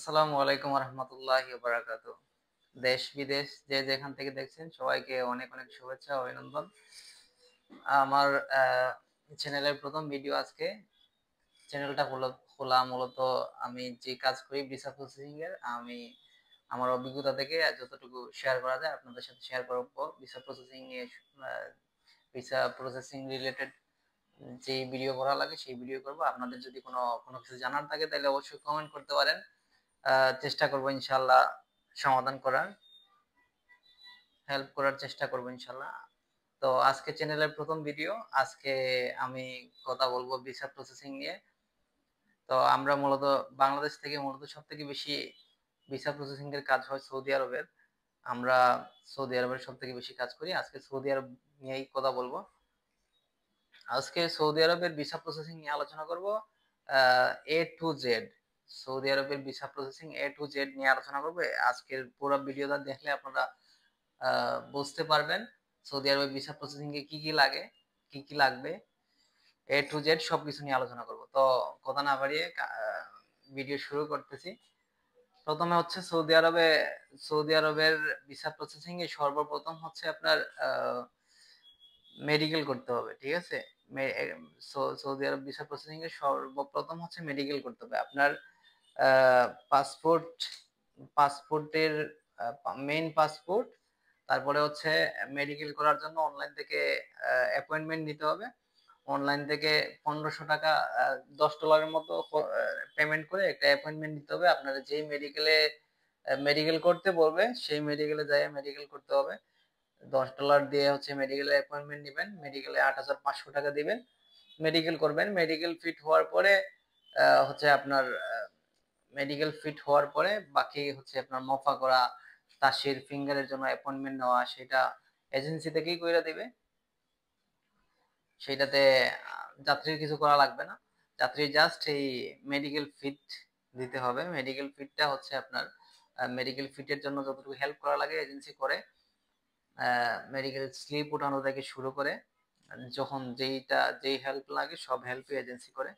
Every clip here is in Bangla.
আসসালামু আলাইকুম রহমতুল্লাহি ওয়া বারাকাতুহু। দেশ বিদেশ যে যেখান থেকে দেখছেন সবাইকে অনেক অনেক শুভেচ্ছা ও অভিনন্দন। আমার চ্যানেলের প্রথম ভিডিও আজকে। চ্যানেলটা খোলা মূলত আমি যে কাজ করি ভিসা প্রসেসিং এর, আমি আমার অভিজ্ঞতা থেকে যতটুকু শেয়ার করা যায় আপনাদের সাথে শেয়ার করব। ভিসা প্রসেসিং নিয়ে ভিসা প্রসেসিং রিলেটেড যে ভিডিও করা লাগে সেই ভিডিও করব। আপনাদের যদি কোনো কিছু জানার থাকে তাহলে অবশ্যই কমেন্ট করতে পারেন। চেষ্টা করব ইনশাআল্লাহ সমাধান করার, হেল্প করার চেষ্টা করব ইনশাআল্লাহ। তো আজকে চ্যানেলের প্রথম ভিডিও। আজকে আমি কথা বলবো ভিসা প্রসেসিং নিয়ে। তো আমরা মূলত বাংলাদেশ থেকে সবথেকে বেশি ভিসা প্রসেসিং এর কাজ হয় সৌদি আরবের। আমরা সৌদি আরবের সবথেকে বেশি কাজ করি। আজকে সৌদি আরব নিয়েই কথা বলবো। আজকে সৌদি আরবের ভিসা প্রসেসিং নিয়ে আলোচনা করব। এ টু জেড সৌদি আরবের visa processing A to Z নিয়ে আলোচনা করব। আজকের পুরো ভিডিওটা দেখলে আপনারা বুঝতে পারবেন সৌদি আরবের ভিসা প্রসেসিং এ কি কি লাগে, কি কি লাগবে। এ টু জেড সবকিছু নিয়ে আলোচনা করব। তো কথা না বাড়িয়ে ভিডিও শুরু করতেছি। প্রথমে হচ্ছে সৌদি আরবের ভিসা প্রসেসিং এ সর্বপ্রথম হচ্ছে আপনার মেডিকেল করতে হবে। ঠিক আছে, সৌদি আরব ভিসা প্রসেসিং এ সর্বপ্রথম হচ্ছে মেডিকেল করতে হবে। আপনার পাসপোর্ট, পাসপোর্টের মেইন পাসপোর্ট, তারপরে হচ্ছে মেডিকেল করার জন্য অনলাইন থেকে অ্যাপয়েন্টমেন্ট নিতে হবে। অনলাইন থেকে 1500 টাকা, $10 মতো পেমেন্ট করে একটা অ্যাপয়েন্টমেন্ট নিতে হবে। আপনারা যেই মেডিকেল করতে বলবে সেই মেডিকেলে যাই মেডিকেল করতে হবে। $10 দিয়ে হচ্ছে মেডিকেলের অ্যাপয়েন্টমেন্ট নেবেন। মেডিকেলে 8500 টাকা দিবেন, মেডিকেল করবেন। মেডিকেল ফিট হওয়ার পরে হচ্ছে আপনার মেডিকেল ফিট হওয়ার পরে বাকি হচ্ছে আপনার মফা করা, তাসির ফিঙ্গারের জন্য অ্যাপয়েন্টমেন্ট নেওয়া, সেটা এজেন্সি থেকেই কইরা দিবে। সেটাতে যাত্রীর কিছু করা লাগবে না। যাত্রীর জাস্ট এই মেডিকেল ফিট দিতে হবে। মেডিকেল ফিটটা হচ্ছে আপনার মেডিকেল ফিটের জন্য যতটুকু হেল্প করা লাগে এজেন্সি করে। মেডিকেল স্লিপ উঠানো থেকে শুরু করে যখন যেই হেল্প লাগে সব হেল্পই এজেন্সি করে।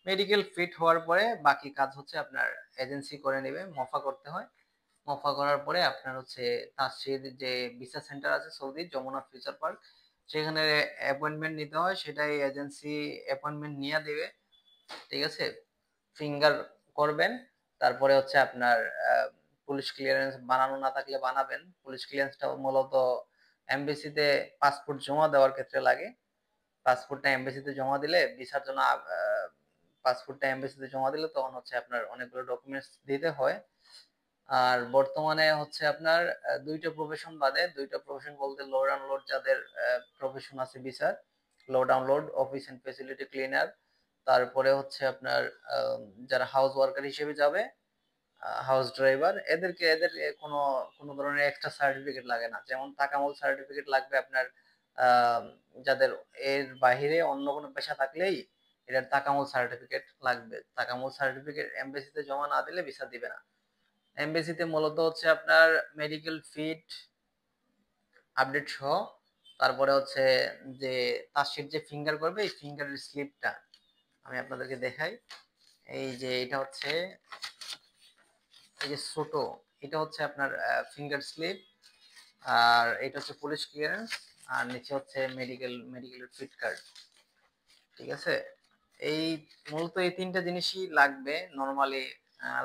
মেডিকেল ফিট হওয়ার পরে বাকি কাজ হচ্ছে আপনার এজেন্সি করে নেবে। মফা করতে হয়। মফা করার পরে আপনার হচ্ছে তাসরির যে ভিসা সেন্টার আছে সৌদি যমুনা ফিউচার পার্ক, সেখানে অ্যাপয়েন্টমেন্ট নিতে হয়। সেটাই এজেন্সি অ্যাপয়েন্টমেন্ট নিয়ে দেবে। ঠিক আছে, ফিঙ্গার করবেন। তারপরে হচ্ছে আপনার পুলিশ ক্লিয়ারেন্স বানানো না থাকলে বানাবেন। পুলিশ ক্লিয়ারেন্সটা মূলত এমবেসিতে পাসপোর্ট জমা দেওয়ার ক্ষেত্রে লাগে। পাসপোর্টটা এমবেসিতে জমা দিলে ভিসার জন্য পাসপোর্টটা এমবেসিতে জমা দিলে তখন হচ্ছে আপনার অনেকগুলো ডকুমেন্টস দিতে হয়। আর বর্তমানে হচ্ছে আপনার দুইটা প্রফেশন বলতে লোড আনলোড যাদের প্রফেশন আছে ভিসার, load unload office and facility cleaner, তারপরে হচ্ছে আপনার যারা হাউস ওয়ার্কার হিসেবে যাবে, হাউস ড্রাইভার, এদের কোনো কোনো ধরনের এক্সট্রা সার্টিফিকেট লাগে না। যেমন তাকামুল সার্টিফিকেট লাগবে আপনার আহ, যাদের এর বাহিরে অন্য কোনো পেশা থাকলেই এটার তাকামুল সার্টিফিকেট লাগবে। তাকামুল সার্টিফিকেট এমবেসিতে জমা না দিলে ভিসা দিবে না। এমবেসিতে মূলত হচ্ছে আপনার মেডিকেল ফিট আপডেট সহ, তারপরে হচ্ছে যে তাসির যে ফিঙ্গার করবে এই ফিঙ্গারের স্লিপটা আমি আপনাদেরকে দেখাই। এই যে এটা হচ্ছে, এই যে ছোট, এটা হচ্ছে আপনার ফিঙ্গার স্লিপ। আর এটা হচ্ছে পুলিশ ক্লিয়ারেন্স। আর নিচে হচ্ছে মেডিকেলের ফিট কার্ড। ঠিক আছে, এই মূলত এই তিনটা জিনিসই লাগবে নরমালি।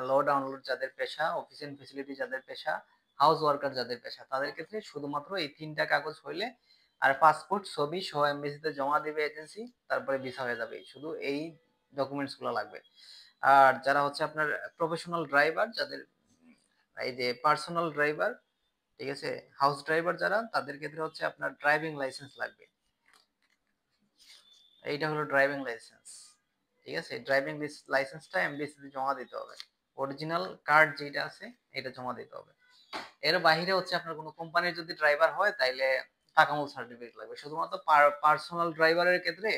লোড আনলোড যাদের পেশা, অফিস এন্ড ফ্যাসিলিটি যাদের পেশা, হাউস ওয়ার্কার যাদের পেশা, তাদের ক্ষেত্রে শুধুমাত্র এই তিনটা কাগজ হইলে আর পাসপোর্ট ছবি সহ এমবেসিতে জমা দিবে এজেন্সি, তারপরে ভিসা হয়ে যাবে। শুধু এই ডকুমেন্টস গুলো লাগবে। আর যারা হচ্ছে আপনার প্রফেশনাল ড্রাইভার, যাদের এই যে পার্সোনাল ড্রাইভার, ঠিক আছে, হাউস ড্রাইভার যারা, তাদের ক্ষেত্রে হচ্ছে আপনার ড্রাইভিং লাইসেন্স লাগবে। এইটা হলো ড্রাইভিং লাইসেন্স। ঠিক আছে, ড্রাইভিং লাইসেন্সটা এমবিসিতে জমা দিতে হবে। অরিজিনাল কার্ড যেটা আছে এটা জমা দিতে হবে। এর বাইরে হচ্ছে আপনার কোনো কোম্পানির যদি ড্রাইভার হয় তাইলে তাকামুল সার্টিফিকেট লাগবে। শুধুমাত্র পার্সোনাল ড্রাইভারের ক্ষেত্রে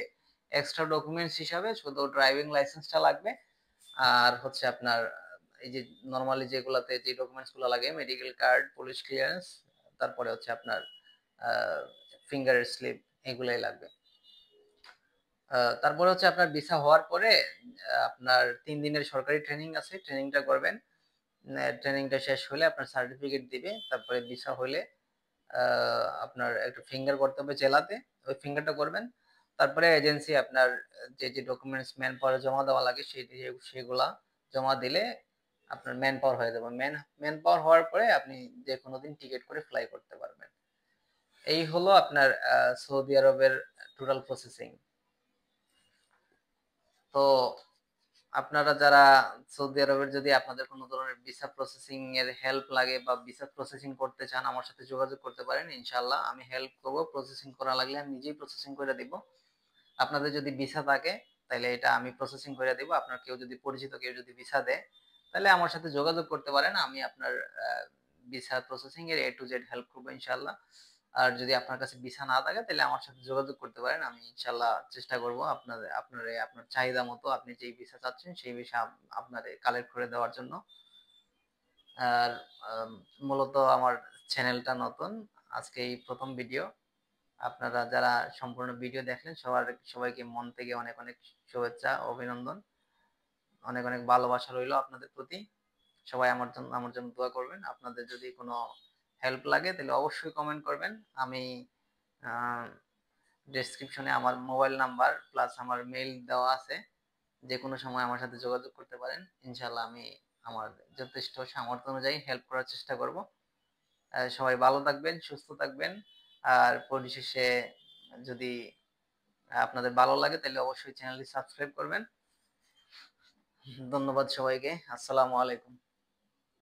এক্সট্রা ডকুমেন্টস হিসাবে শুধু ড্রাইভিং লাইসেন্সটা লাগবে। আর হচ্ছে আপনার এই যে নরমালি যেগুলাতে যে ডকুমেন্টস গুলো লাগে, মেডিকেল কার্ড, পুলিশ ক্লিয়ারেন্স, তারপরে হচ্ছে আপনার ফিঙ্গারের স্লিপ, এগুলাই লাগবে। তারপরে হচ্ছে আপনার ভিসা হওয়ার পরে আপনার 3 দিনের সরকারি ট্রেনিং আছে, ট্রেনিংটা করবেন। ট্রেনিংটা শেষ হলে আপনার সার্টিফিকেট দিবে, তারপরে ভিসা হলে আপনার একটা ফিঙ্গার করতে হবে জেলাতে, ওই ফিঙ্গারটা করবেন। তারপরে এজেন্সি আপনার যে ডকুমেন্টস ম্যান পাওয়ারে জমা দেওয়া লাগে সেগুলা জমা দিলে আপনার ম্যান পাওয়ার হয়ে যাবে। ম্যান পাওয়ার হওয়ার পরে আপনি যে কোনো দিন টিকিট করে ফ্লাই করতে পারবেন। এই হলো আপনার সৌদি আরবের টোটাল প্রসেসিং। তো আপনারা যারা সৌদি আরবের যদি আপনাদের কোনো ধরনের ভিসা প্রসেসিং এর হেল্প লাগে বা ভিসা প্রসেসিং করতে চান, আমার সাথে যোগাযোগ করতে পারেন। ইনশাআল্লাহ আমি হেল্প করব। প্রসেসিং করা লাগলে আমি নিজেই প্রসেসিং করে দিব। আপনাদের যদি ভিসা থাকে তাহলে এটা আমি প্রসেসিং করে দিব। আপনার কেউ যদি পরিচিত কেউ যদি ভিসা দেয় তাহলে আমার সাথে যোগাযোগ করতে পারেন। আমি আপনার ভিসা প্রসেসিং এর A to Z হেল্প করবো ইনশাআল্লাহ। আর যদি আপনার কাছে ভিসা না থাকে তাহলে আমার সাথে যোগাযোগ করতে পারেন। আমি ইনশাআল্লাহ চেষ্টা করব আপনার চাহিদা মতো আপনি যেই ভিসা চাচ্ছেন সেই ভিসা আপনার কালেক্ট করে দেওয়ার জন্য। আর মূলত আমার চ্যানেলটা নতুন, আজকে এই প্রথম ভিডিও। আপনারা যারা সম্পূর্ণ ভিডিও দেখলেন সবাইকে মন থেকে অনেক অনেক শুভেচ্ছা, অভিনন্দন, অনেক অনেক ভালোবাসা রইল আপনাদের প্রতি। সবাই আমার জন্য দোয়া করবেন। আপনাদের যদি কোনো হেল্প লাগে তাহলে অবশ্যই কমেন্ট করবেন। আমি ডেসক্রিপশনে আমার মোবাইল নাম্বার প্লাস আমার মেইল দেওয়া আছে, যে কোনো সময় আমার সাথে যোগাযোগ করতে পারেন। ইনশাল্লাহ আমি আমার যথেষ্ট সামর্থ্য অনুযায়ী হেল্প করার চেষ্টা করব। সবাই ভালো থাকবেন, সুস্থ থাকবেন। আর পরিশেষে যদি আপনাদের ভালো লাগে তাহলে অবশ্যই চ্যানেলটি সাবস্ক্রাইব করবেন। ধন্যবাদ সবাইকে। আসসালামু আলাইকুম।